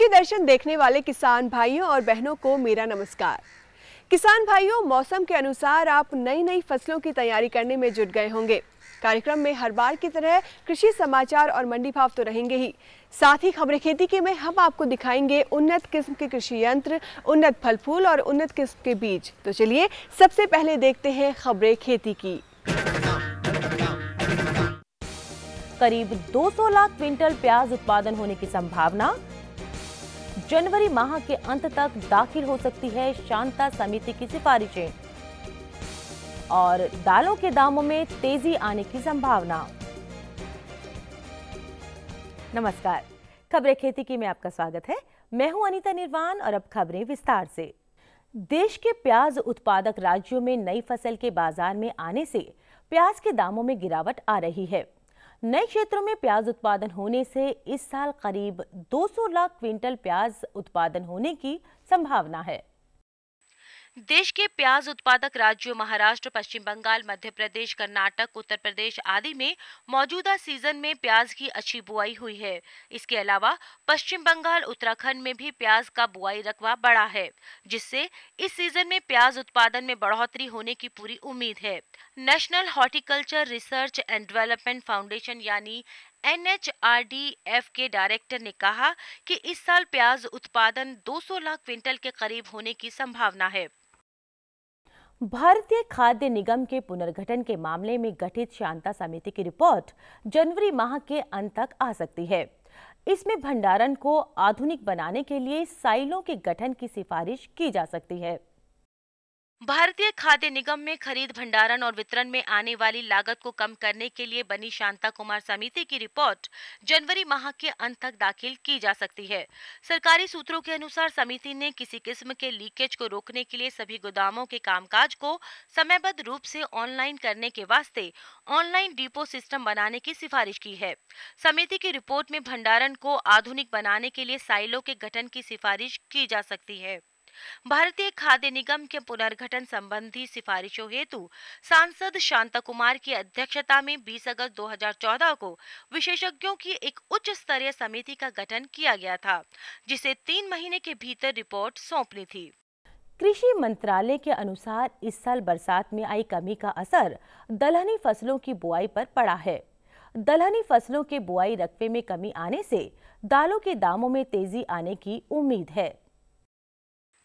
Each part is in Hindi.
कृषि दर्शन देखने वाले किसान भाइयों और बहनों को मेरा नमस्कार। किसान भाइयों, मौसम के अनुसार आप नई नई फसलों की तैयारी करने में जुट गए होंगे। कार्यक्रम में हर बार की तरह कृषि समाचार और मंडी भाव तो रहेंगे ही, साथ ही खबरें खेती की में हम आपको दिखाएंगे उन्नत किस्म के कृषि यंत्र, उन्नत फल फूल और उन्नत किस्म के बीज। तो चलिए सबसे पहले देखते हैं खबरें खेती की। करीब 200 लाख क्विंटल प्याज उत्पादन होने की संभावना। जनवरी माह के अंत तक दाखिल हो सकती है शांता समिति की सिफारिशें और दालों के दामों में तेजी आने की संभावना। नमस्कार, खबरें खेती की में आपका स्वागत है। मैं हूं अनीता निर्वाण और अब खबरें विस्तार से। देश के प्याज उत्पादक राज्यों में नई फसल के बाजार में आने से प्याज के दामों में गिरावट आ रही है। नए क्षेत्रों में प्याज उत्पादन होने से इस साल करीब 200 लाख क्विंटल प्याज उत्पादन होने की संभावना है। देश के प्याज उत्पादक राज्यों महाराष्ट्र, पश्चिम बंगाल, मध्य प्रदेश, कर्नाटक, उत्तर प्रदेश आदि में मौजूदा सीजन में प्याज की अच्छी बुआई हुई है। इसके अलावा पश्चिम बंगाल, उत्तराखंड में भी प्याज का बुआई रकबा बढ़ा है, जिससे इस सीजन में प्याज उत्पादन में बढ़ोतरी होने की पूरी उम्मीद है। National horticulture research and development foundation यानी NHRDF के डायरेक्टर ने कहा कि इस साल प्याज उत्पादन 200 लाख क्विंटल के करीब होने की संभावना है। भारतीय खाद्य निगम के पुनर्गठन के मामले में गठित शांता समिति की रिपोर्ट जनवरी माह के अंत तक आ सकती है। इसमें भंडारण को आधुनिक बनाने के लिए साइलों के गठन की सिफारिश की जा सकती है। भारतीय खाद्य निगम में खरीद, भंडारण और वितरण में आने वाली लागत को कम करने के लिए बनी शांता कुमार समिति की रिपोर्ट जनवरी माह के अंत तक दाखिल की जा सकती है। सरकारी सूत्रों के अनुसार समिति ने किसी किस्म के लीकेज को रोकने के लिए सभी गोदामों के कामकाज को समयबद्ध रूप से ऑनलाइन करने के वास्ते ऑनलाइन डिपो सिस्टम बनाने की सिफारिश की है। समिति की रिपोर्ट में भंडारण को आधुनिक बनाने के लिए साइलों के गठन की सिफारिश की जा सकती है। भारतीय खाद्य निगम के पुनर्गठन संबंधी सिफारिशों हेतु सांसद शांता कुमार की अध्यक्षता में 20 अगस्त 2014 को विशेषज्ञों की एक उच्च स्तरीय समिति का गठन किया गया था, जिसे 3 महीने के भीतर रिपोर्ट सौंपनी थी। कृषि मंत्रालय के अनुसार इस साल बरसात में आई कमी का असर दलहनी फसलों की बुआई पर पड़ा है। दलहनी फसलों के बुआई रकबे में कमी आने से दालों के दामों में तेजी आने की उम्मीद है।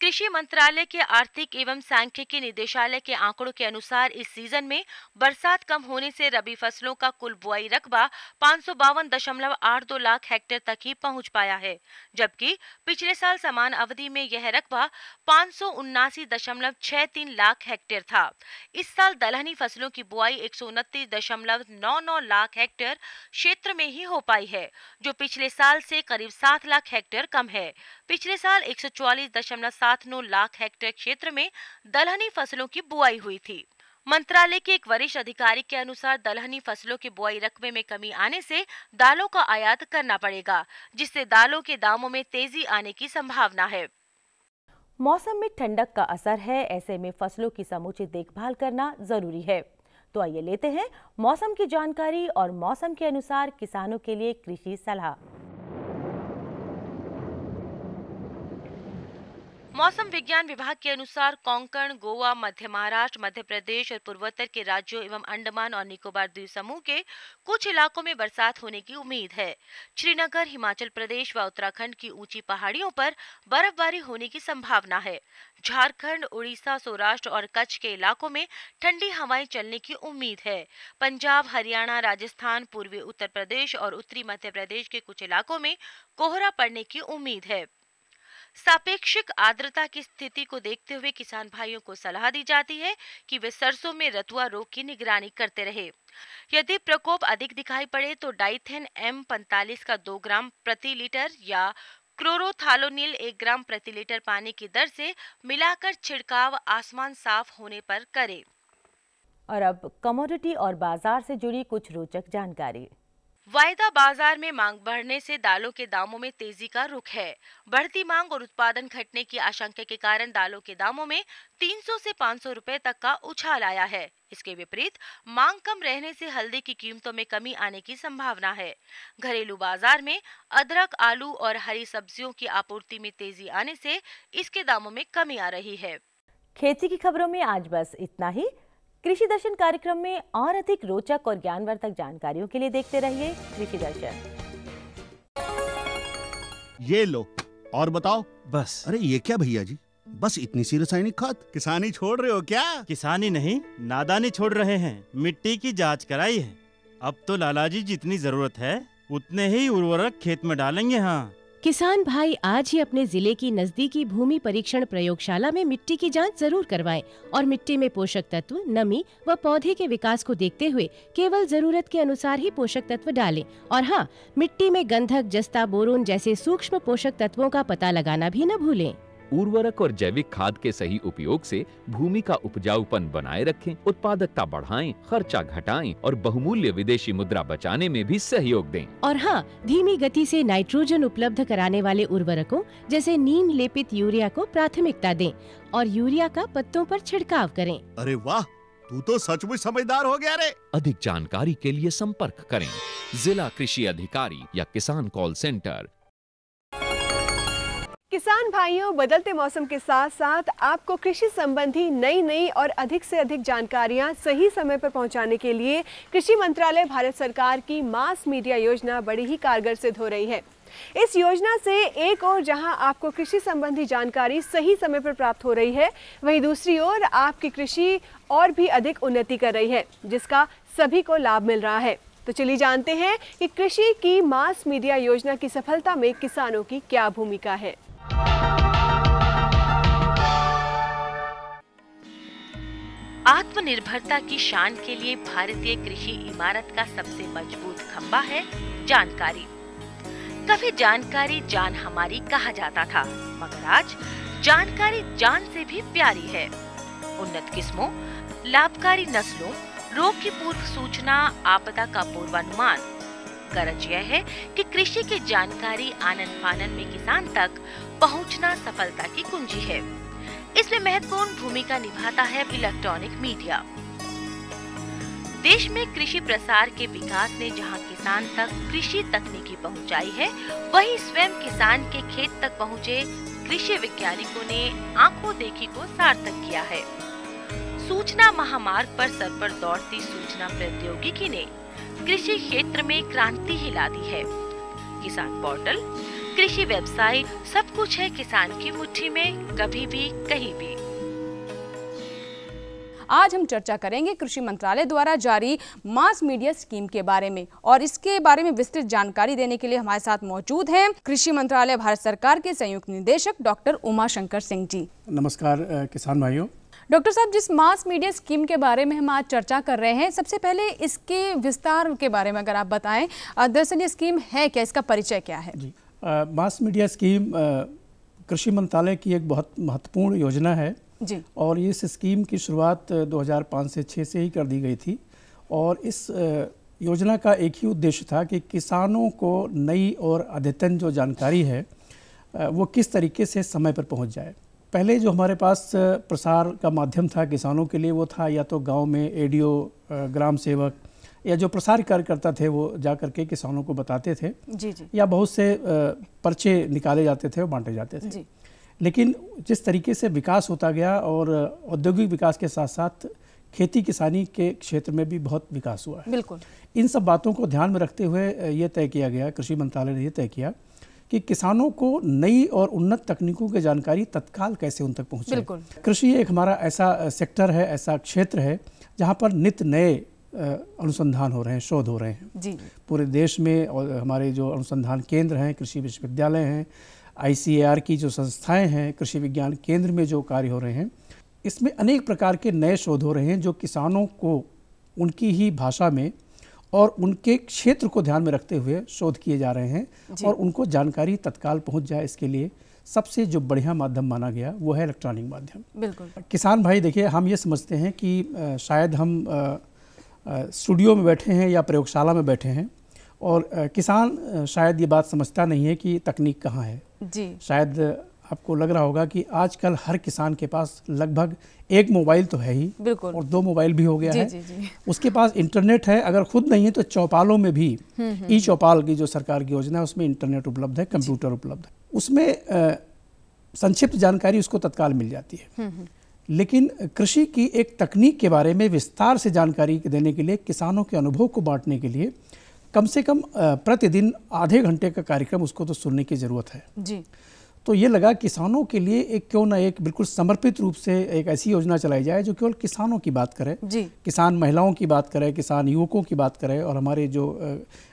कृषि मंत्रालय के आर्थिक एवं सांख्यिकी निदेशालय के आंकड़ों के अनुसार इस सीजन में बरसात कम होने से रबी फसलों का कुल बुआई रकबा 552.82 लाख हेक्टेयर तक ही पहुंच पाया है, जबकि पिछले साल समान अवधि में यह रकबा 579.63 लाख हेक्टेयर था। इस साल दलहनी फसलों की बुआई 129.99 लाख हेक्टेयर क्षेत्र में ही हो पाई है, जो पिछले साल से करीब 7 लाख हेक्टेयर कम है। पिछले साल 144.79 लाख हेक्टेयर क्षेत्र में दलहनी फसलों की बुआई हुई थी। मंत्रालय के एक वरिष्ठ अधिकारी के अनुसार दलहनी फसलों की बुआई रकबे में कमी आने से दालों का आयात करना पड़ेगा, जिससे दालों के दामों में तेजी आने की संभावना है। मौसम में ठंडक का असर है, ऐसे में फसलों की समुचित देखभाल करना जरूरी है। तो आइए लेते हैं मौसम की जानकारी और मौसम के अनुसार किसानों के लिए कृषि सलाह। मौसम विज्ञान विभाग के अनुसार कोंकण, गोवा, मध्य महाराष्ट्र, मध्य प्रदेश और पूर्वोत्तर के राज्यों एवं अंडमान और निकोबार द्वीप समूह के कुछ इलाकों में बरसात होने की उम्मीद है। श्रीनगर, हिमाचल प्रदेश व उत्तराखंड की ऊंची पहाड़ियों पर बर्फबारी होने की संभावना है। झारखंड, उड़ीसा, सौराष्ट्र और कच्छ के इलाकों में ठंडी हवाएं चलने की उम्मीद है। पंजाब, हरियाणा, राजस्थान, पूर्वी उत्तर प्रदेश और उत्तरी मध्य प्रदेश के कुछ इलाकों में कोहरा पड़ने की उम्मीद है। सापेक्षिक आर्द्रता की स्थिति को देखते हुए किसान भाइयों को सलाह दी जाती है कि वे सरसों में रतुआ रोग की निगरानी करते रहे। यदि प्रकोप अधिक दिखाई पड़े तो डाइथेन M45 का 2 ग्राम प्रति लीटर या क्लोरोथालोनिल 1 ग्राम प्रति लीटर पानी की दर से मिलाकर छिड़काव आसमान साफ होने पर करें। और अब कमोडिटी और बाजार से जुड़ी कुछ रोचक जानकारी। वायदा बाजार में मांग बढ़ने से दालों के दामों में तेजी का रुख है। बढ़ती मांग और उत्पादन घटने की आशंका के कारण दालों के दामों में 300 से 500 रुपए तक का उछाल आया है। इसके विपरीत मांग कम रहने से हल्दी की कीमतों में कमी आने की संभावना है। घरेलू बाजार में अदरक, आलू और हरी सब्जियों की आपूर्ति में तेजी आने से इसके दामों में कमी आ रही है। खेती की खबरों में आज बस इतना ही। कृषि दर्शन कार्यक्रम में और अधिक रोचक और ज्ञानवर्धक जानकारियों के लिए देखते रहिए कृषि दर्शन। ये लो और बताओ। बस। अरे ये क्या भैया जी, बस इतनी सी रासायनिक खाद? किसानी छोड़ रहे हो क्या? किसानी नहीं, नादानी छोड़ रहे हैं। मिट्टी की जांच कराई है। अब तो लालाजी जितनी जरूरत है उतने ही उर्वरक खेत में डालेंगे। हाँ, किसान भाई आज ही अपने जिले की नजदीकी भूमि परीक्षण प्रयोगशाला में मिट्टी की जांच जरूर करवाएं और मिट्टी में पोषक तत्व, नमी व पौधे के विकास को देखते हुए केवल जरूरत के अनुसार ही पोषक तत्व डालें। और हाँ, मिट्टी में गंधक, जस्ता, बोरोन जैसे सूक्ष्म पोषक तत्वों का पता लगाना भी न भूलें। उर्वरक और जैविक खाद के सही उपयोग से भूमि का उपजाऊपन बनाए रखें, उत्पादकता बढ़ाएं, खर्चा घटाएं और बहुमूल्य विदेशी मुद्रा बचाने में भी सहयोग दें। और हाँ, धीमी गति से नाइट्रोजन उपलब्ध कराने वाले उर्वरकों जैसे नीम लेपित यूरिया को प्राथमिकता दें और यूरिया का पत्तों पर छिड़काव करें। अरे वाह, तू तो सचमुच समझदार हो गया रे। अधिक जानकारी के लिए संपर्क करें जिला कृषि अधिकारी या किसान कॉल सेंटर। किसान भाइयों, बदलते मौसम के साथ साथ आपको कृषि संबंधी नई और अधिक से अधिक जानकारियां सही समय पर पहुंचाने के लिए कृषि मंत्रालय भारत सरकार की मास मीडिया योजना बड़ी ही कारगर सिद्ध हो रही है। इस योजना से एक ओर जहां आपको कृषि संबंधी जानकारी सही समय पर प्राप्त हो रही है, वहीं दूसरी ओर आपकी कृषि और भी अधिक उन्नति कर रही है, जिसका सभी को लाभ मिल रहा है। तो चलिए जानते हैं कि कृषि की मास मीडिया योजना की सफलता में किसानों की क्या भूमिका है। आत्मनिर्भरता की शान के लिए भारतीय कृषि इमारत का सबसे मजबूत खंभा है जानकारी। कभी जानकारी जान हमारी कहा जाता था, मगर आज जानकारी जान से भी प्यारी है। उन्नत किस्मों, लाभकारी नस्लों, रोग की पूर्व सूचना, आपदा का पूर्वानुमान। गरज यह है कि कृषि की जानकारी आनन फानन में किसान तक पहुंचना सफलता की कुंजी है। इसमें महत्वपूर्ण भूमिका निभाता है इलेक्ट्रॉनिक मीडिया। देश में कृषि प्रसार के विकास ने जहां किसान तक कृषि तकनीकी पहुंचाई है, वहीं स्वयं किसान के खेत तक पहुंचे कृषि वैज्ञानिकों ने आंखों देखी को सार्थक किया है। सूचना महामार्ग पर सर पर दौड़ती सूचना प्रौद्योगिकी ने कृषि क्षेत्र में क्रांति ही ला दी है। किसान पोर्टल, कृषि वेबसाइट, सब कुछ है किसान की मुट्ठी में, कभी भी कहीं भी। आज हम चर्चा करेंगे कृषि मंत्रालय द्वारा जारी मास मीडिया स्कीम के बारे में, और इसके बारे में विस्तृत जानकारी देने के लिए हमारे साथ मौजूद हैं कृषि मंत्रालय भारत सरकार के संयुक्त निदेशक डॉक्टर उमाशंकर सिंह जी। नमस्कार किसान भाइयों। डॉक्टर साहब, जिस मास मीडिया स्कीम के बारे में हम आज चर्चा कर रहे हैं, सबसे पहले इसके विस्तार के बारे में अगर आप बताएं, दरअसल ये स्कीम है क्या, इसका परिचय क्या है? जी, मास मीडिया स्कीम कृषि मंत्रालय की एक बहुत महत्वपूर्ण योजना है जी, और इस स्कीम की शुरुआत 2005 से 6 से ही कर दी गई थी। और इस योजना का एक ही उद्देश्य था कि किसानों को नई और अद्यतन जो जानकारी है वो किस तरीके से समय पर पहुंच जाए। पहले जो हमारे पास प्रसार का माध्यम था किसानों के लिए, वो था या तो गांव में एडीओ, ग्राम सेवक या जो प्रसार कार्यकर्ता थे वो जा करके किसानों को बताते थे जी जी, या बहुत से पर्चे निकाले जाते थे और बांटे जाते थे जी। लेकिन जिस तरीके से विकास होता गया और औद्योगिक विकास के साथ साथ खेती किसानी के क्षेत्र में भी बहुत विकास हुआ है। बिल्कुल, इन सब बातों को ध्यान में रखते हुए ये तय किया गया, कृषि मंत्रालय ने ये तय किया कि किसानों को नई और उन्नत तकनीकों की जानकारी तत्काल कैसे उन तक पहुँचे। बिल्कुल, कृषि एक हमारा ऐसा सेक्टर है, ऐसा क्षेत्र है जहाँ पर नित्य नए अनुसंधान हो रहे हैं, शोध हो रहे हैं जी। पूरे देश में। और हमारे जो अनुसंधान केंद्र हैं, कृषि विश्वविद्यालय हैं, ICAR की जो संस्थाएं हैं, कृषि विज्ञान केंद्र में जो कार्य हो रहे हैं, इसमें अनेक प्रकार के नए शोध हो रहे हैं जो किसानों को उनकी ही भाषा में और उनके क्षेत्र को ध्यान में रखते हुए शोध किए जा रहे हैं और उनको जानकारी तत्काल पहुंच जाए, इसके लिए सबसे जो बढ़िया माध्यम माना गया वो है इलेक्ट्रॉनिक माध्यम। बिल्कुल, किसान भाई देखिए, हम ये समझते हैं कि शायद हम स्टूडियो में बैठे हैं या प्रयोगशाला में बैठे हैं और किसान शायद ये बात समझता नहीं है कि तकनीक कहाँ है। जी। शायद आपको लग रहा होगा कि आजकल हर किसान के पास लगभग एक मोबाइल तो है ही, बिल्कुल, और 2 मोबाइल भी हो गया है। जी। उसके पास इंटरनेट है, अगर खुद नहीं है तो चौपालों में भी ई चौपाल की जो सरकार की योजना है उसमें इंटरनेट उपलब्ध है, कंप्यूटर उपलब्ध है, उसमें संक्षिप्त जानकारी उसको तत्काल मिल जाती है। लेकिन कृषि की एक तकनीक के बारे में विस्तार से जानकारी देने के लिए, किसानों के अनुभव को बांटने के लिए कम से कम प्रतिदिन आधे घंटे का कार्यक्रम उसको तो सुनने की ज़रूरत है जी। तो ये लगा किसानों के लिए एक क्यों ना एक बिल्कुल समर्पित रूप से एक ऐसी योजना चलाई जाए जो केवल किसानों की बात करे, किसान महिलाओं की बात करे, किसान युवकों की बात करे, और हमारे जो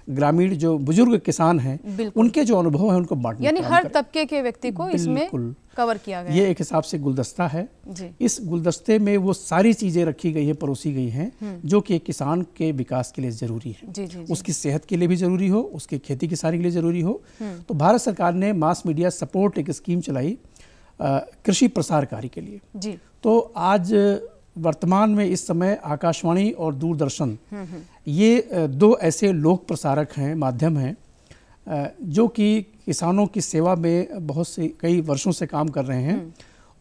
ग्रामीण जो बुजुर्ग किसान हैं उनके जो अनुभव हैं उनको बांटने, यानी हर तबके के व्यक्ति को इसमें कवर किया गया। ये एक हिसाब से गुलदस्ता है जी। इस गुलदस्ते में वो सारी चीज़ें रखी गई है, परोसी गई हैं जो कि एक किसान के विकास के लिए ज़रूरी है जी। उसकी सेहत के लिए भी ज़रूरी हो, उसकी खेती किसानी के लिए ज़रूरी हो। तो भारत सरकार ने मास मीडिया सपोर्ट एक स्कीम चलाई कृषि प्रसारकारी के लिए जी। तो आज वर्तमान में इस समय आकाशवाणी और दूरदर्शन ये 2 ऐसे लोक प्रसारक हैं, माध्यम हैं जो कि किसानों की सेवा में बहुत से कई वर्षों से काम कर रहे हैं।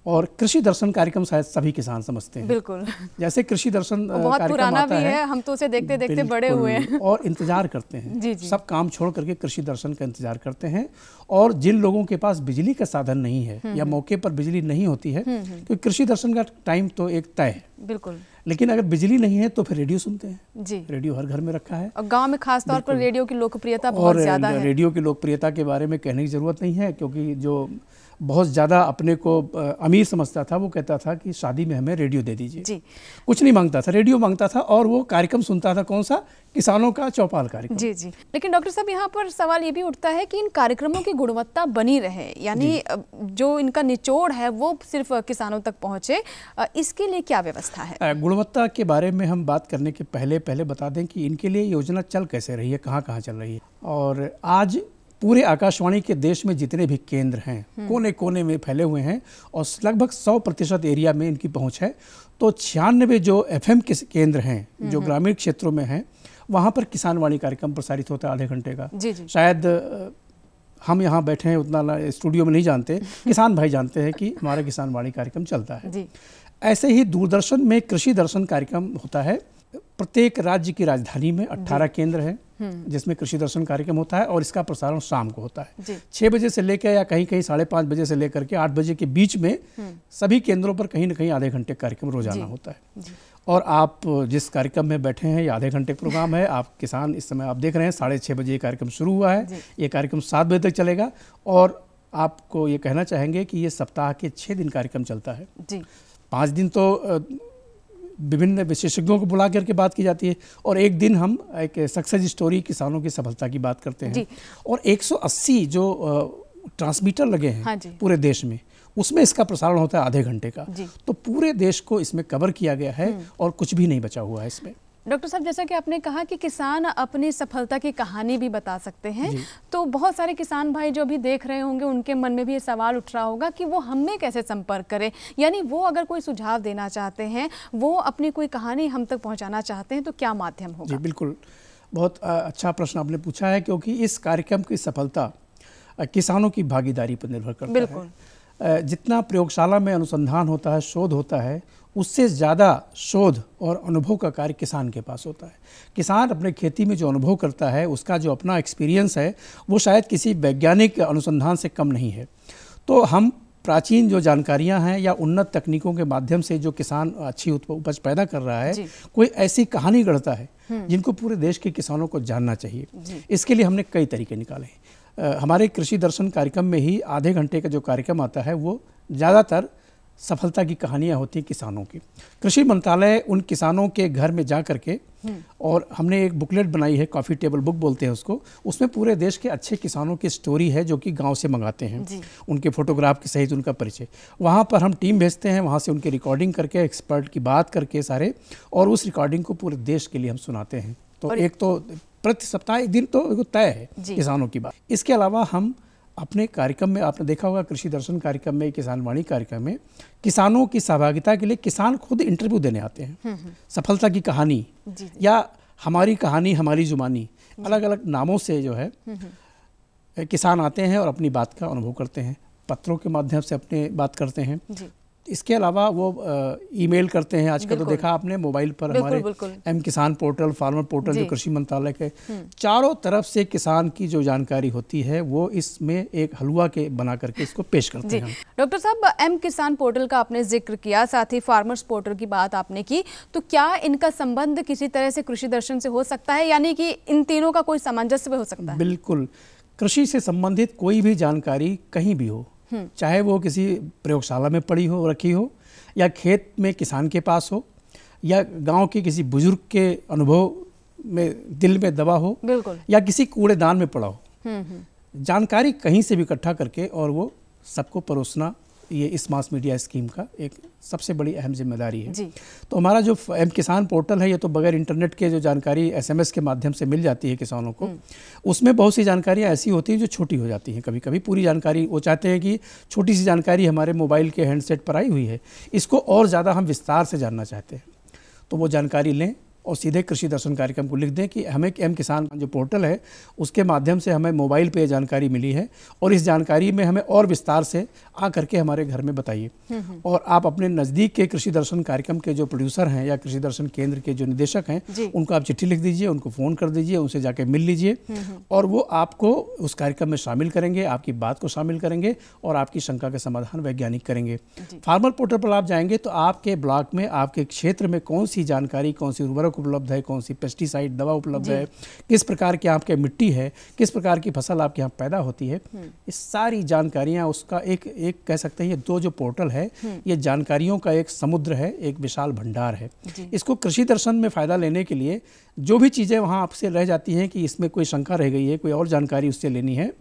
और कृषि दर्शन कार्यक्रम शायद सभी किसान समझते हैं, बिल्कुल। जैसे कृषि दर्शन बहुत पुराना भी है, हम तो उसे देखते देखते बड़े हुए हैं और इंतजार करते हैं जी। सब काम छोड़ करके कृषि दर्शन का इंतजार करते हैं। और जिन लोगों के पास बिजली का साधन नहीं है या मौके पर बिजली नहीं होती है, तो कृषि दर्शन का टाइम तो एक तय है, बिल्कुल। लेकिन अगर बिजली नहीं है तो फिर रेडियो सुनते हैं जी। रेडियो हर घर में रखा है, और गांव में खास तौर पर रेडियो की लोकप्रियता बहुत ज्यादा है। रेडियो की लोकप्रियता के बारे में कहने की जरूरत नहीं है, क्योंकि जो बहुत ज़्यादा अपने को अमीर समझता था वो कहता था कि शादी में हमें रेडियो दे दीजिए जी। कुछ नहीं मांगता था, रेडियो मांगता था, और वो कार्यक्रम सुनता था, कौन सा, किसानों का चौपाल कार्यक्रम जी। लेकिन डॉक्टर साहब, यहाँ पर सवाल ये भी उठता है कि इन कार्यक्रमों की गुणवत्ता बनी रहे, यानी जो इनका निचोड़ है वो सिर्फ किसानों तक पहुँचे, इसके लिए क्या व्यवस्था है? गुणवत्ता के बारे में हम बात करने के पहले बता दें कि इनके लिए योजना चल कैसे रही है, कहाँ चल रही है। और आज पूरे आकाशवाणी के देश में जितने भी केंद्र हैं कोने कोने में फैले हुए हैं, और लगभग 100% एरिया में इनकी पहुंच है। तो 96 जो FM के केंद्र हैं जो ग्रामीण क्षेत्रों में हैं, वहाँ पर किसान वाणी कार्यक्रम प्रसारित होता है आधे घंटे का जी। शायद हम यहाँ बैठे हैं उतना स्टूडियो में नहीं जानते, किसान भाई जानते हैं कि हमारा किसान वाणी कार्यक्रम चलता है जी। ऐसे ही दूरदर्शन में कृषि दर्शन कार्यक्रम होता है। प्रत्येक राज्य की राजधानी में 18 केंद्र हैं जिसमें कृषि दर्शन कार्यक्रम होता है, और इसका प्रसारण शाम को होता है 6 बजे से लेकर, या कहीं 5:30 बजे से लेकर के 8 बजे के बीच में सभी केंद्रों पर कहीं न कहीं आधे घंटे कार्यक्रम रोजाना होता है। और आप जिस कार्यक्रम में बैठे हैं, ये आधे घंटे प्रोग्राम है। आप किसान इस समय आप देख रहे हैं 6:30 बजे ये कार्यक्रम शुरू हुआ है, ये कार्यक्रम 7 बजे तक चलेगा। और आपको ये कहना चाहेंगे कि ये सप्ताह के 6 दिन कार्यक्रम चलता है जी। 5 दिन तो विभिन्न विशेषज्ञों को बुला करके बात की जाती है, और एक दिन हम एक सक्सेस स्टोरी, किसानों की सफलता की बात करते हैं। और 180 जो ट्रांसमीटर लगे हैं पूरे देश में, उसमें इसका प्रसारण होता है आधे घंटे का। तो पूरे देश को इसमें कवर किया गया है और कुछ भी नहीं बचा हुआ है इसमें। डॉक्टर साहब, जैसा कि आपने कहा कि किसान अपनी सफलता की कहानी भी बता सकते हैं, तो बहुत सारे किसान भाई जो भी देख रहे होंगे उनके मन में भी ये सवाल उठ रहा होगा कि वो हमें कैसे संपर्क करें, यानी वो अगर कोई सुझाव देना चाहते हैं, वो अपनी कोई कहानी हम तक पहुंचाना चाहते हैं, तो क्या माध्यम होगा? जी बिल्कुल, बहुत अच्छा प्रश्न आपने पूछा है, क्योंकि इस कार्यक्रम की सफलता किसानों की भागीदारी पर निर्भर करता है। जितना प्रयोगशाला में अनुसंधान होता है, शोध होता है, उससे ज़्यादा शोध और अनुभव का कार्य किसान के पास होता है। किसान अपने खेती में जो अनुभव करता है, उसका जो अपना एक्सपीरियंस है, वो शायद किसी वैज्ञानिक अनुसंधान से कम नहीं है। तो हम प्राचीन जो जानकारियां हैं या उन्नत तकनीकों के माध्यम से जो किसान अच्छी उपज पैदा कर रहा है, कोई ऐसी कहानी गढ़ता है जिनको पूरे देश के किसानों को जानना चाहिए। इसके लिए हमने कई तरीके निकाले। हमारे कृषि दर्शन कार्यक्रम में ही आधे घंटे का जो कार्यक्रम आता है, वो ज़्यादातर सफलता की कहानियां होती हैं किसानों की। कृषि मंत्रालय उन किसानों के घर में जा करके, और हमने एक बुकलेट बनाई है, कॉफ़ी टेबल बुक बोलते हैं उसको, उसमें पूरे देश के अच्छे किसानों की स्टोरी है जो कि गांव से मंगाते हैं, उनके फोटोग्राफ के सहित उनका परिचय। वहां पर हम टीम भेजते हैं, वहां से उनकी रिकॉर्डिंग करके, एक्सपर्ट की बात करके सारे, और उस रिकॉर्डिंग को पूरे देश के लिए हम सुनाते हैं। तो एक तो प्रति सप्ताह एक दिन तो तय है किसानों की बात। इसके अलावा हम अपने कार्यक्रम में, आपने देखा होगा कृषि दर्शन कार्यक्रम में, किसान वाणी कार्यक्रम में, किसानों की सहभागिता के लिए किसान खुद इंटरव्यू देने आते हैं। सफलता की कहानी या हमारी कहानी हमारी जुबानी, अलग अलग नामों से जो है किसान आते हैं और अपनी बात का अनुभव करते हैं, पत्रों के माध्यम से अपने बात करते हैं जी। इसके अलावा वो ईमेल करते हैं। आजकल तो देखा आपने मोबाइल पर हमारे एम किसान पोर्टल, फार्मर पोर्टल जो कृषि मंत्रालय के चारों तरफ से किसान की जो जानकारी होती है वो इसमें एक हलवा के बना करके इसको पेश करते हैं। डॉक्टर साहब, एम किसान पोर्टल का आपने जिक्र किया, साथ ही फार्मर्स पोर्टल की बात आपने की, तो क्या इनका संबंध किसी तरह से कृषि दर्शन से हो सकता है, यानी कि इन तीनों का कोई सामंजस्य हो सकता है? बिल्कुल, कृषि से संबंधित कोई भी जानकारी कहीं भी हो, चाहे वो किसी प्रयोगशाला में पड़ी हो, रखी हो, या खेत में किसान के पास हो, या गांव के किसी बुजुर्ग के अनुभव में दिल में दबा हो, बिल्कुल, या किसी कूड़ेदान में पड़ा हो, जानकारी कहीं से भी इकट्ठा करके और वो सबको परोसना, ये इस मास मीडिया स्कीम का एक सबसे बड़ी अहम जिम्मेदारी है जी। तो हमारा जो एम किसान पोर्टल है, ये तो बगैर इंटरनेट के जो जानकारी SMS के माध्यम से मिल जाती है किसानों को, उसमें बहुत सी जानकारियाँ ऐसी होती हैं जो छोटी हो जाती हैं। कभी कभी पूरी जानकारी वो चाहते हैं कि छोटी सी जानकारी हमारे मोबाइल के हैंडसेट पर आई हुई है, इसको और ज़्यादा हम विस्तार से जानना चाहते हैं, तो वो जानकारी लें और सीधे कृषि दर्शन कार्यक्रम को लिख दें कि हमें एम किसान जो पोर्टल है उसके माध्यम से हमें मोबाइल पे जानकारी मिली है और इस जानकारी में हमें और विस्तार से आ करके हमारे घर में बताइए। और आप अपने नज़दीक के कृषि दर्शन कार्यक्रम के जो प्रोड्यूसर हैं या कृषि दर्शन केंद्र के जो निदेशक हैं उनको आप चिट्ठी लिख दीजिए, उनको फ़ोन कर दीजिए, उनसे जाके मिल लीजिए और वो आपको उस कार्यक्रम में शामिल करेंगे, आपकी बात को शामिल करेंगे और आपकी शंका के समाधान वैज्ञानिक करेंगे। फार्मर पोर्टल पर आप जाएंगे तो आपके ब्लॉक में, आपके क्षेत्र में कौन सी जानकारी, कौन सी उर्वरक उपलब्ध है, कौन सी पेस्टिसाइड दवा उपलब्ध है, किस प्रकार की आपके मिट्टी है, किस प्रकार की फसल आपके यहाँ पैदा होती है, ये सारी जानकारियाँ उसका एक कह सकते हैं ये दो जो पोर्टल है ये जानकारियों का एक समुद्र है, एक विशाल भंडार है। इसको कृषि दर्शन में फ़ायदा लेने के लिए जो भी चीज़ें वहाँ आपसे रह जाती हैं कि इसमें कोई शंका रह गई है, कोई और जानकारी उससे लेनी है,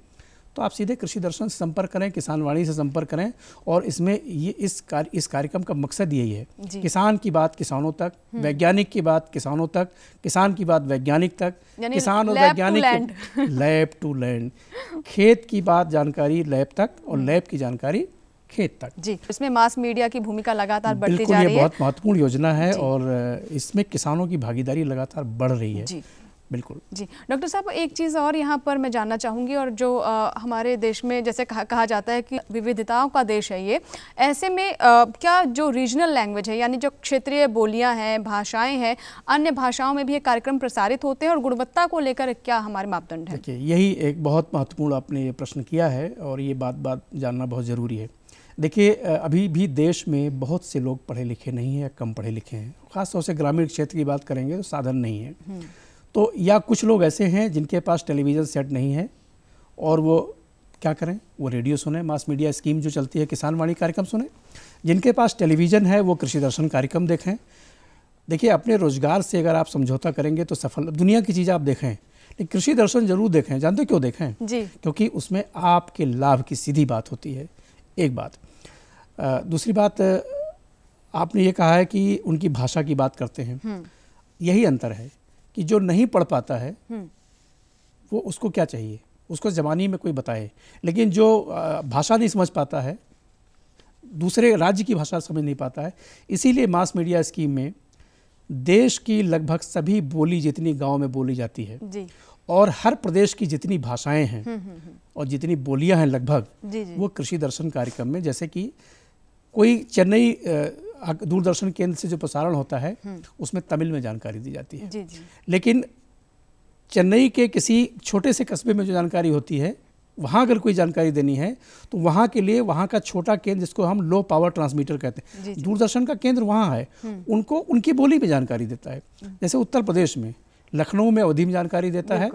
तो आप सीधे कृषि दर्शन से संपर्क करें, किसानवाणी से संपर्क करें। और इसमें ये इस कार्यक्रम का मकसद यही है, किसान की बात किसानों तक, वैज्ञानिक की बात किसानों तक, किसान की बात वैज्ञानिक तक, किसान और वैज्ञानिक लैब टू लैंड, खेत की बात जानकारी लैब तक और लैब की जानकारी खेत तक जी। इसमें मास मीडिया की भूमिका लगातार बढ़ती जा रही है। ये बहुत महत्वपूर्ण योजना है और इसमें किसानों की भागीदारी लगातार बढ़ रही है जी। बिल्कुल जी। डॉक्टर साहब, एक चीज़ और यहाँ पर मैं जानना चाहूँगी, और जो हमारे देश में जैसे कहा जाता है कि विविधताओं का देश है ये, ऐसे में क्या जो रीजनल लैंग्वेज है, यानी जो क्षेत्रीय बोलियाँ हैं, भाषाएं हैं, अन्य भाषाओं में भी ये कार्यक्रम प्रसारित होते हैं और गुणवत्ता को लेकर क्या हमारे मापदंड है? देखिए, यही एक बहुत महत्वपूर्ण आपने ये प्रश्न किया है और ये बात जानना बहुत ज़रूरी है। देखिए, अभी भी देश में बहुत से लोग पढ़े लिखे नहीं हैं, कम पढ़े लिखे हैं, ख़ासतौर से ग्रामीण क्षेत्र की बात करेंगे तो साधन नहीं है। तो या कुछ लोग ऐसे हैं जिनके पास टेलीविज़न सेट नहीं है और वो क्या करें, वो रेडियो सुने, मास मीडिया स्कीम जो चलती है किसानवाणी कार्यक्रम सुने। जिनके पास टेलीविज़न है वो कृषि दर्शन कार्यक्रम देखें। देखिए, अपने रोज़गार से अगर आप समझौता करेंगे तो सफल, दुनिया की चीज़ आप देखें लेकिन कृषि दर्शन जरूर देखें। जानते हो क्यों देखें जी? क्योंकि उसमें आपके लाभ की सीधी बात होती है, एक बात। दूसरी बात, आपने ये कहा है कि उनकी भाषा की बात करते हैं, यही अंतर है कि जो नहीं पढ़ पाता है वो उसको क्या चाहिए, उसको ज़बानी में कोई बताए, लेकिन जो भाषा नहीं समझ पाता है, दूसरे राज्य की भाषा समझ नहीं पाता है, इसीलिए मास मीडिया स्कीम में देश की लगभग सभी बोली जितनी गांव में बोली जाती है जी, और हर प्रदेश की जितनी भाषाएं हैं और जितनी बोलियां हैं लगभग, वो कृषि दर्शन कार्यक्रम में, जैसे कि कोई चेन्नई दूरदर्शन केंद्र से जो प्रसारण होता है उसमें तमिल में जानकारी दी जाती है जी। लेकिन चेन्नई के किसी छोटे से कस्बे में जो जानकारी होती है, वहाँ अगर कोई जानकारी देनी है तो वहाँ के लिए वहाँ का छोटा केंद्र, जिसको हम लो पावर ट्रांसमीटर कहते हैं, दूरदर्शन का केंद्र वहाँ है, उनको उनकी बोली में जानकारी देता है। जैसे उत्तर प्रदेश में लखनऊ में अवधि में जानकारी देता है,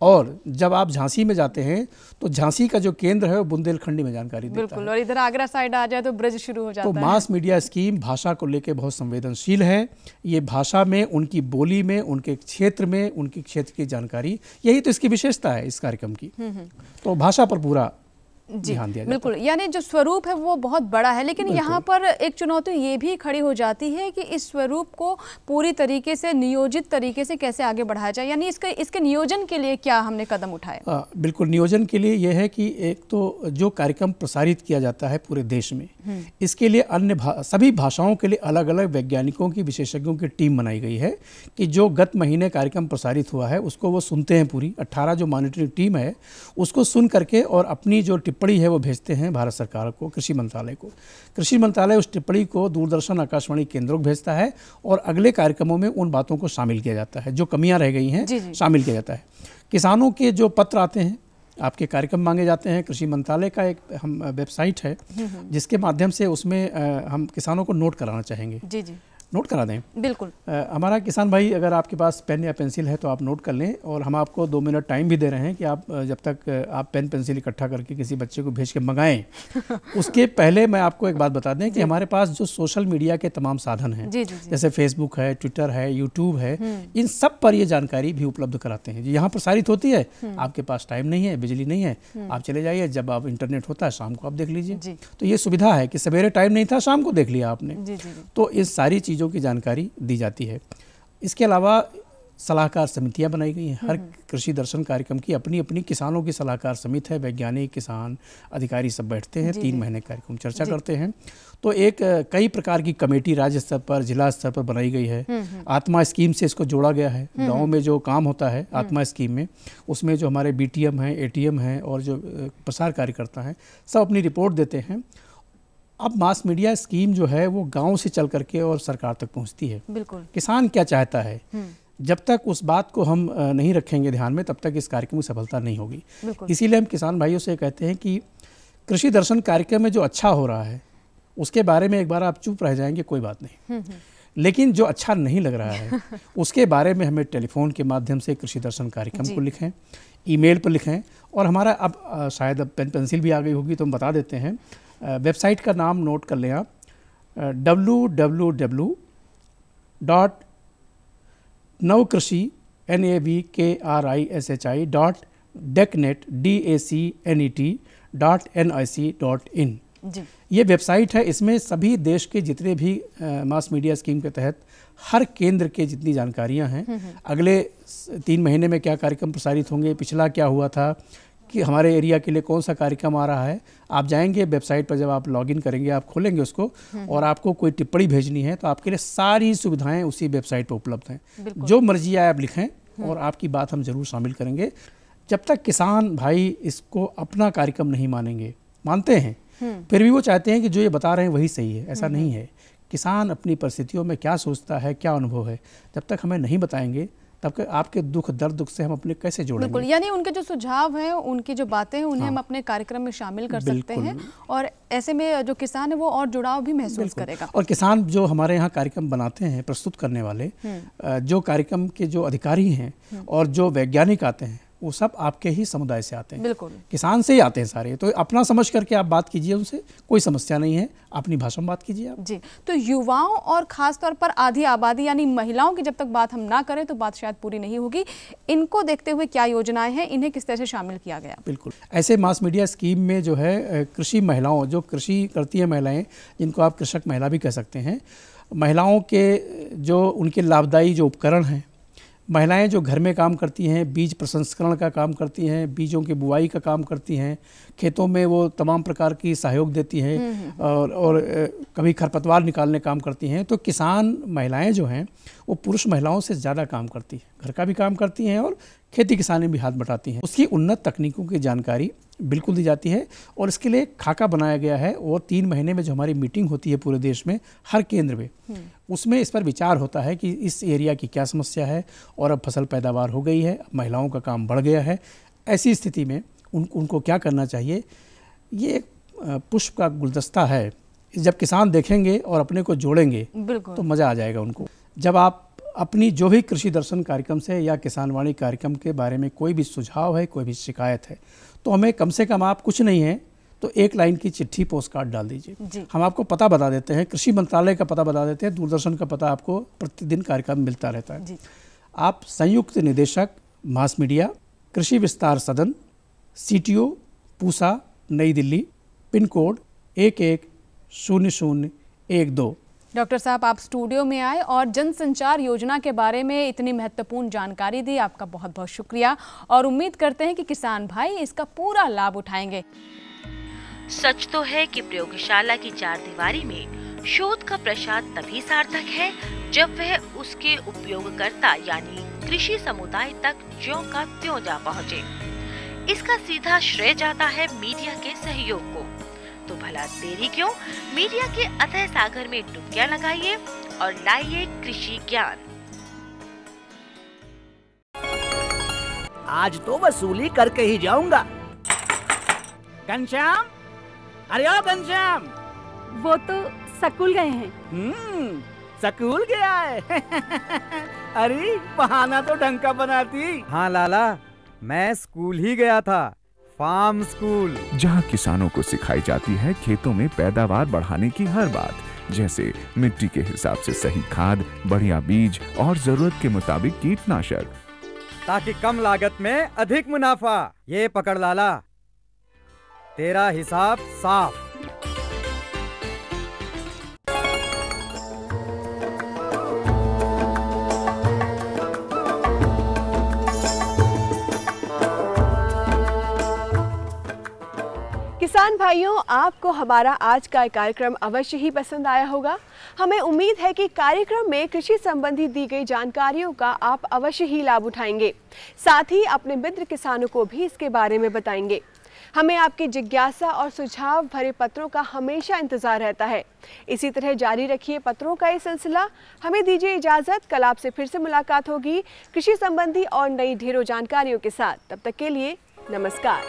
और जब आप झांसी में जाते हैं तो झांसी का जो केंद्र है वो बुंदेलखंडी में जानकारी देता है। और इधर आगरा साइड आ जाए तो ब्रज शुरू हो जाता है। तो मास मीडिया स्कीम भाषा को लेकर बहुत संवेदनशील है। ये भाषा में, उनकी बोली में, उनके क्षेत्र में, उनके क्षेत्र की जानकारी, यही तो इसकी विशेषता है इस कार्यक्रम की। तो भाषा पर पूरा ध्यान दिया जाता है। बिल्कुल, यानी जो स्वरूप है वो बहुत बड़ा है, लेकिन यहाँ पर एक चुनौती ये भी खड़ी हो जाती है कि इस स्वरूप को पूरी तरीके से नियोजित तरीके से कैसे आगे बढ़ाया जाए, यानी इसके नियोजन के लिए क्या हमने कदम उठाए? बिल्कुल, नियोजन के लिए यह है कि एक तो जो कार्यक्रम प्रसारित किया जाता है पूरे देश में, इसके लिए सभी भाषाओं के लिए अलग अलग वैज्ञानिकों की, विशेषज्ञों की टीम बनाई गई है कि जो गत महीने कार्यक्रम प्रसारित हुआ है उसको वो सुनते हैं। पूरी 18 जो मॉनिटरिंग टीम है उसको सुन करके और अपनी जो टिप्पणी है वो भेजते हैं भारत सरकार को, कृषि मंत्रालय को। कृषि मंत्रालय उस टिप्पणी को दूरदर्शन, आकाशवाणी केंद्रों को भेजता है और अगले कार्यक्रमों में उन बातों को शामिल किया जाता है, जो कमियां रह गई हैं शामिल किया जाता है। किसानों के जो पत्र आते हैं, आपके कार्यक्रम मांगे जाते हैं, कृषि मंत्रालय का एक हम वेबसाइट है जिसके माध्यम से उसमें हम किसानों को नोट कराना चाहेंगे। जी जी, नोट करा दें। बिल्कुल। हमारा किसान भाई, अगर आपके पास पेन या पेंसिल है तो आप नोट कर लें, और हम आपको 2 मिनट टाइम भी दे रहे हैं कि आप जब तक आप पेन पेंसिल इकट्ठा करके किसी बच्चे को भेज के मंगाएं उसके पहले मैं आपको एक बात बता दें कि हमारे पास जो सोशल मीडिया के तमाम साधन हैं, जैसे फेसबुक है, ट्विटर है, यूट्यूब है, इन सब पर ये जानकारी भी उपलब्ध कराते हैं। यहाँ प्रसारित होती है, आपके पास टाइम नहीं है, बिजली नहीं है, आप चले जाइए, जब आप इंटरनेट होता है शाम को आप देख लीजिए। तो ये सुविधा है कि सवेरे टाइम नहीं था, शाम को देख लिया आपने। तो इस सारी चीज़ों की जानकारी दी जाती है। इसके अलावा सलाहकार समितियां बनाई गई हैं। हर कृषि दर्शन कार्यक्रम की अपनी अपनी किसानों की सलाहकार समिति है, वैज्ञानिक, किसान, अधिकारी सब बैठते हैं, 3 महीने कार्यक्रम चर्चा करते हैं। तो एक कई प्रकार की कमेटी राज्य स्तर पर, जिला स्तर पर बनाई गई है। आत्मा स्कीम से इसको जोड़ा गया है। गाँव में जो काम होता है आत्मा स्कीम में, उसमें जो हमारे BTM हैं, ATM हैं और जो प्रसार कार्यकर्ता हैं, सब अपनी रिपोर्ट देते हैं। अब मास मीडिया स्कीम जो है वो गांव से चल करके और सरकार तक पहुंचती है। बिल्कुल। किसान क्या चाहता है, जब तक उस बात को हम नहीं रखेंगे ध्यान में, तब तक इस कार्यक्रम की सफलता नहीं होगी। इसीलिए हम किसान भाइयों से कहते हैं कि कृषि दर्शन कार्यक्रम में जो अच्छा हो रहा है उसके बारे में एक बार आप चुप रह जाएंगे, कोई बात नहीं, लेकिन जो अच्छा नहीं लग रहा है उसके बारे में हमें टेलीफोन के माध्यम से कृषि दर्शन कार्यक्रम को लिखें, ईमेल पर लिखें। और हमारा अब शायद अब पेन पेंसिल भी आ गई होगी तो हम बता देते हैं। वेबसाइट का नाम नोट कर लें आप, www.navkrishi.decnet.nic.in। ये वेबसाइट है। इसमें सभी देश के जितने भी मास मीडिया स्कीम के तहत हर केंद्र के जितनी जानकारियां हैं, अगले 3 महीने में क्या कार्यक्रम प्रसारित होंगे, पिछला क्या हुआ था, कि हमारे एरिया के लिए कौन सा कार्यक्रम आ रहा है, आप जाएंगे वेबसाइट पर, जब आप लॉगिन करेंगे, आप खोलेंगे उसको और आपको कोई टिप्पणी भेजनी है तो आपके लिए सारी सुविधाएं उसी वेबसाइट पर उपलब्ध हैं। जो मर्जी आए आप लिखें और आपकी बात हम जरूर शामिल करेंगे। जब तक किसान भाई इसको अपना कार्यक्रम नहीं मानेंगे, मानते हैं फिर भी वो चाहते हैं कि जो ये बता रहे हैं वही सही है, ऐसा नहीं है। किसान अपनी परिस्थितियों में क्या सोचता है, क्या अनुभव है, जब तक हमें नहीं बताएंगे तब आपके दुख दर्द से हम अपने कैसे जोड़ेंगे। बिल्कुल, यानी उनके जो सुझाव हैं, उनकी जो बातें हैं, उन्हें हम अपने कार्यक्रम में शामिल कर सकते हैं और ऐसे में जो किसान है वो और जुड़ाव भी महसूस करेगा। और किसान जो हमारे यहाँ कार्यक्रम बनाते हैं, प्रस्तुत करने वाले, जो कार्यक्रम के जो अधिकारी हैं और जो वैज्ञानिक आते हैं, वो सब आपके ही समुदाय से आते हैं। बिल्कुल, किसान से ही आते हैं सारे। तो अपना समझ करके आप बात कीजिए उनसे, कोई समस्या नहीं है, अपनी भाषा में बात कीजिए आप। जी, तो युवाओं और खास तौर पर आधी आबादी यानी महिलाओं की जब तक बात हम ना करें तो बात शायद पूरी नहीं होगी। इनको देखते हुए क्या योजनाएं हैं, इन्हें किस तरह से शामिल किया गया? बिल्कुल, ऐसे मास मीडिया स्कीम में जो है कृषि महिलाओं, जो कृषि करती हैं महिलाएं, जिनको आप कृषक महिला भी कह सकते हैं, महिलाओं के जो उनके लाभदायी जो उपकरण हैं, महिलाएं जो घर में काम करती हैं, बीज प्रसंस्करण का काम करती हैं, बीजों की बुआई का काम करती हैं, खेतों में वो तमाम प्रकार की सहयोग देती हैं और कभी खरपतवार निकालने काम करती हैं। तो किसान महिलाएं जो हैं वो पुरुष महिलाओं से ज़्यादा काम करती हैं, घर का भी काम करती हैं और खेती किसानी भी हाथ बटाती हैं। उसकी उन्नत तकनीकों की जानकारी बिल्कुल दी जाती है और इसके लिए खाका बनाया गया है। और 3 महीने में जो हमारी मीटिंग होती है पूरे देश में, हर केंद्र में, उसमें इस पर विचार होता है कि इस एरिया की क्या समस्या है और अब फसल पैदावार हो गई है, महिलाओं का काम बढ़ गया है, ऐसी स्थिति में उनको क्या करना चाहिए। ये एक पुष्प का गुलदस्ता है। जब किसान देखेंगे और अपने को जोड़ेंगे तो मज़ा आ जाएगा उनको। जब आप अपनी जो भी कृषि दर्शन कार्यक्रम से या किसानवाणी कार्यक्रम के बारे में कोई भी सुझाव है, कोई भी शिकायत है, तो हमें कम से कम, आप कुछ नहीं है तो 1 लाइन की चिट्ठी, पोस्ट कार्ड डाल दीजिए। हम आपको पता बता देते हैं, कृषि मंत्रालय का पता बता देते हैं, दूरदर्शन का पता आपको प्रतिदिन कार्यक्रम मिलता रहता है। आप संयुक्त निदेशक मास मीडिया, कृषि विस्तार सदन, CTO, पूसा, नई दिल्ली, पिन कोड 110012। डॉक्टर साहब, आप स्टूडियो में आए और जनसंचार योजना के बारे में इतनी महत्वपूर्ण जानकारी दी, आपका बहुत बहुत शुक्रिया और उम्मीद करते हैं कि किसान भाई इसका पूरा लाभ उठाएंगे। सच तो है कि प्रयोगशाला की चारदीवारी में शोध का प्रसाद तभी सार्थक है जब वह उसके उपयोगकर्ता यानी कृषि समुदाय तक ज्यों का त्यों जा पहुँचे। इसका सीधा श्रेय जाता है मीडिया के सहयोग को। तो भला देरी क्यों, मीडिया के अथाह सागर में डुबकियां लगाइए और लाइए कृषि ज्ञान। आज तो वसूली करके ही जाऊंगा। घनश्याम, अरे ओ घनश्याम, वो तो स्कूल गए हैं। स्कूल गया है। अरे बहाना तो ढंग का बनाती। हाँ लाला, मैं स्कूल ही गया था, फार्म स्कूल, जहाँ किसानों को सिखाई जाती है खेतों में पैदावार बढ़ाने की हर बात, जैसे मिट्टी के हिसाब से सही खाद, बढ़िया बीज और जरूरत के मुताबिक कीटनाशक, ताकि कम लागत में अधिक मुनाफा। ये पकड़ लाला, तेरा हिसाब साफ। किसान भाइयों, आपको हमारा आज का कार्यक्रम अवश्य ही पसंद आया होगा। हमें उम्मीद है कि कार्यक्रम में कृषि संबंधी दी गई जानकारियों का आप अवश्य ही लाभ उठाएंगे, साथ ही अपने मित्र किसानों को भी इसके बारे में बताएंगे। हमें आपकी जिज्ञासा और सुझाव भरे पत्रों का हमेशा इंतजार रहता है। इसी तरह जारी रखिए पत्रों का ये सिलसिला। हमें दीजिए इजाज़त, कल आपसे फिर से मुलाकात होगी कृषि संबंधी और नई ढेरों जानकारियों के साथ। तब तक के लिए नमस्कार।